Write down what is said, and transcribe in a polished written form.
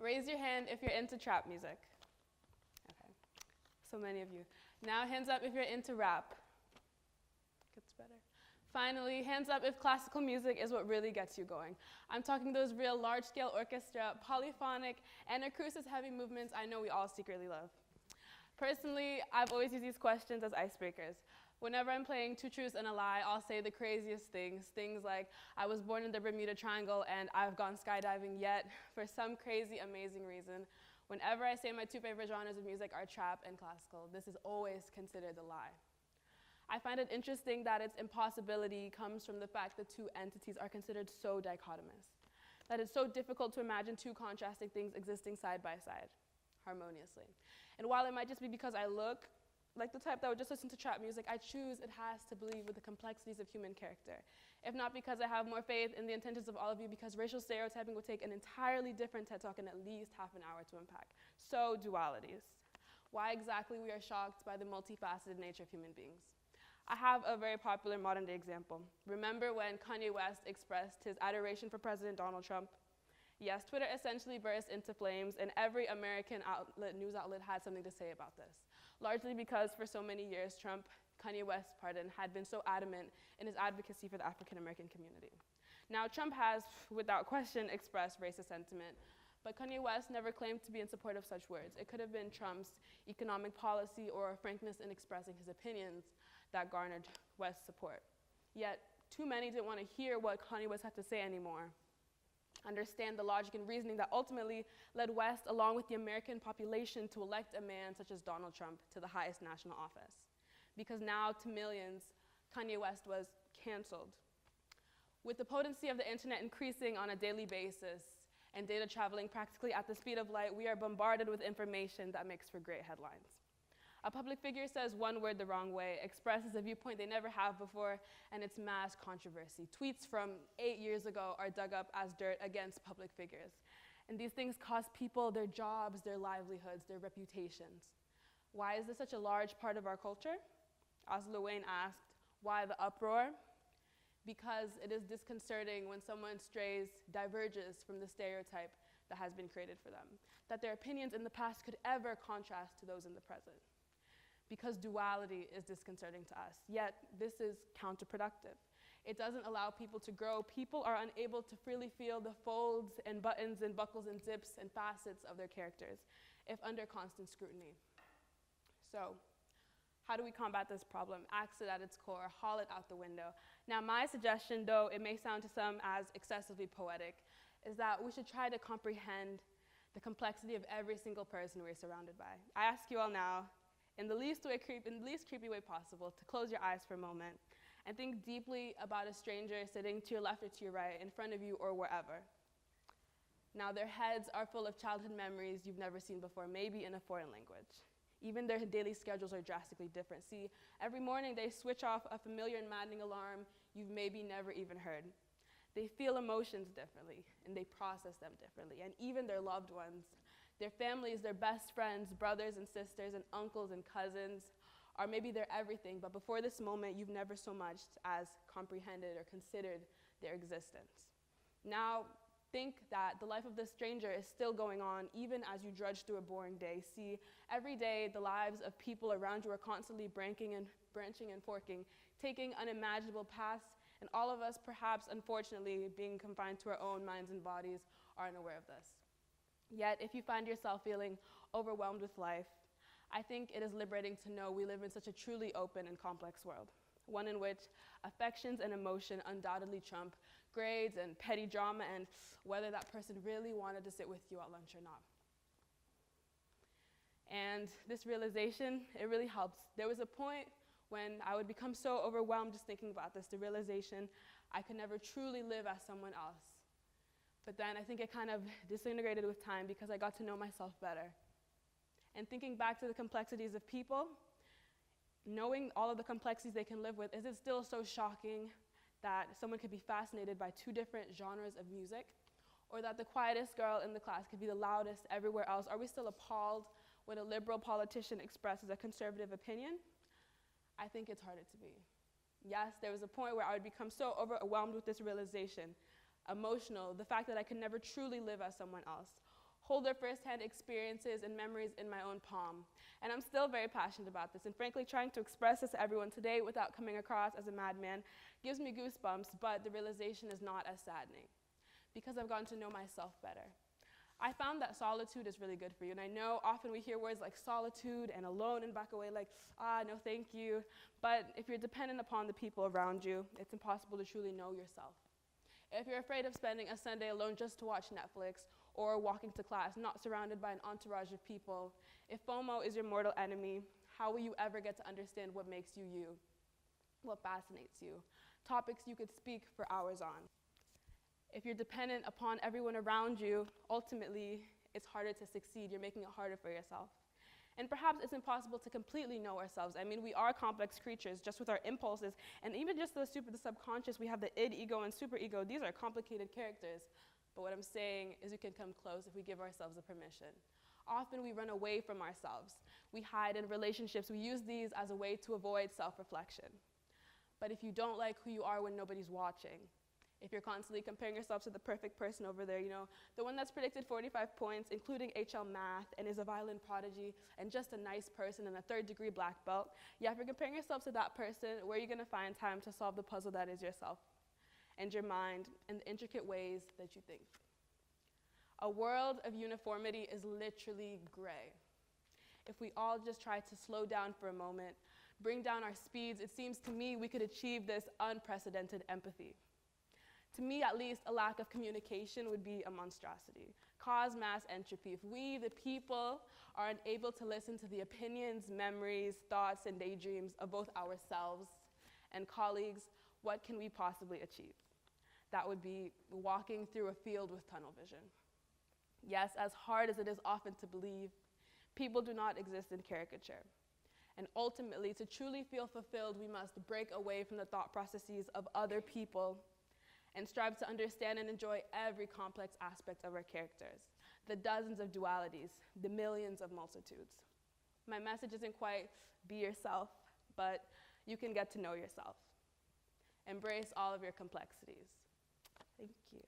Raise your hand if you're into trap music. Okay, so many of you. Now hands up if you're into rap. Gets better. Finally, hands up if classical music is what really gets you going. I'm talking those real large-scale orchestra, polyphonic, and acoustic heavy movements I know we all secretly love. Personally, I've always used these questions as icebreakers. Whenever I'm playing Two Truths and a Lie, I'll say the craziest things like, I was born in the Bermuda Triangle and I've gone skydiving, yet for some crazy, amazing reason, whenever I say my two favorite genres of music are trap and classical, this is always considered a lie. I find it interesting that its impossibility comes from the fact that two entities are considered so dichotomous, that it's so difficult to imagine two contrasting things existing side by side, harmoniously. And while it might just be because I look like the type that would just listen to trap music, I choose it has to believe with the complexities of human character. If not because I have more faith in the intentions of all of you, because racial stereotyping would take an entirely different TED Talk and at least half an hour to unpack. So, dualities. Why exactly we are shocked by the multifaceted nature of human beings. I have a very popular modern day example. Remember when Kanye West expressed his adoration for President Donald Trump? Yes, Twitter essentially burst into flames, and every American news outlet had something to say about this, largely because for so many years, Kanye West's had been so adamant in his advocacy for the African American community. Now, Trump has, without question, expressed racist sentiment, but Kanye West never claimed to be in support of such words. It could have been Trump's economic policy or frankness in expressing his opinions that garnered West's support. Yet, too many didn't want to hear what Kanye West had to say anymore, understand the logic and reasoning that ultimately led West, along with the American population, to elect a man such as Donald Trump to the highest national office. Because now, to millions, Kanye West was canceled. With the potency of the internet increasing on a daily basis and data traveling practically at the speed of light, we are bombarded with information that makes for great headlines. A public figure says one word the wrong way, expresses a viewpoint they never have before, and it's mass controversy. Tweets from 8 years ago are dug up as dirt against public figures. And these things cost people their jobs, their livelihoods, their reputations. Why is this such a large part of our culture? As Luwayne asked, why the uproar? Because it is disconcerting when someone diverges from the stereotype that has been created for them, that their opinions in the past could ever contrast to those in the present. Because duality is disconcerting to us, yet this is counterproductive. It doesn't allow people to grow. People are unable to freely feel the folds and buttons and buckles and zips and facets of their characters if under constant scrutiny. So, how do we combat this problem? Axe it at its core, haul it out the window. Now, my suggestion, though it may sound to some as excessively poetic, is that we should try to comprehend the complexity of every single person we're surrounded by. I ask you all now, in the least creepy way possible, to close your eyes for a moment and think deeply about a stranger sitting to your left or to your right, in front of you or wherever. Now, their heads are full of childhood memories you've never seen before, maybe in a foreign language. Even their daily schedules are drastically different. See, every morning they switch off a familiar and maddening alarm you've maybe never even heard. They feel emotions differently, and they process them differently. And even their loved ones, their families, their best friends, brothers and sisters, and uncles and cousins, are maybe their everything, but before this moment, you've never so much as comprehended or considered their existence. Now, think that the life of this stranger is still going on even as you drudge through a boring day. See, every day the lives of people around you are constantly branching and forking, taking unimaginable paths, and all of us, perhaps unfortunately, being confined to our own minds and bodies, are unaware of this. Yet, if you find yourself feeling overwhelmed with life, I think it is liberating to know we live in such a truly open and complex world, one in which affections and emotion undoubtedly trump grades and petty drama and whether that person really wanted to sit with you at lunch or not. And this realization, it really helps. There was a point when I would become so overwhelmed just thinking about this, the realization I could never truly live as someone else. But then I think it kind of disintegrated with time because I got to know myself better. And thinking back to the complexities of people, knowing all of the complexities they can live with, is it still so shocking that someone could be fascinated by two different genres of music? Or that the quietest girl in the class could be the loudest everywhere else? Are we still appalled when a liberal politician expresses a conservative opinion? I think it's harder to be. Yes, there was a point where I would become so overwhelmed with this realization, emotional, the fact that I could never truly live as someone else, hold their firsthand experiences and memories in my own palm. And I'm still very passionate about this, and frankly, trying to express this to everyone today without coming across as a madman gives me goosebumps, but the realization is not as saddening, because I've gotten to know myself better. I found that solitude is really good for you, and I know often we hear words like solitude and alone and back away like, no thank you, but if you're dependent upon the people around you, it's impossible to truly know yourself. If you're afraid of spending a Sunday alone just to watch Netflix or walking to class, not surrounded by an entourage of people, if FOMO is your mortal enemy, how will you ever get to understand what makes you you, what fascinates you, topics you could speak for hours on? If you're dependent upon everyone around you, ultimately, it's harder to succeed. You're making it harder for yourself. And perhaps it's impossible to completely know ourselves. I mean, we are complex creatures, just with our impulses, and even just the subconscious, we have the id, ego, and superego. These are complicated characters. But what I'm saying is we can come close if we give ourselves the permission. Often we run away from ourselves. We hide in relationships. We use these as a way to avoid self-reflection. But if you don't like who you are when nobody's watching, if you're constantly comparing yourself to the perfect person over there, the one that's predicted 45 points, including HL math, and is a violin prodigy, and just a nice person and a third-degree black belt, if you're comparing yourself to that person, where are you going to find time to solve the puzzle that is yourself and your mind and the intricate ways that you think? A world of uniformity is literally gray. If we all just try to slow down for a moment, bring down our speeds, it seems to me we could achieve this unprecedented empathy. To me, at least, a lack of communication would be a monstrosity, cause mass entropy. If we, the people, are unable to listen to the opinions, memories, thoughts, and daydreams of both ourselves and colleagues, what can we possibly achieve? That would be walking through a field with tunnel vision. Yes, as hard as it is often to believe, people do not exist in caricature. And ultimately, to truly feel fulfilled, we must break away from the thought processes of other people and strive to understand and enjoy every complex aspect of our characters, the dozens of dualities, the millions of multitudes. My message isn't quite be yourself, but you can get to know yourself. Embrace all of your complexities. Thank you.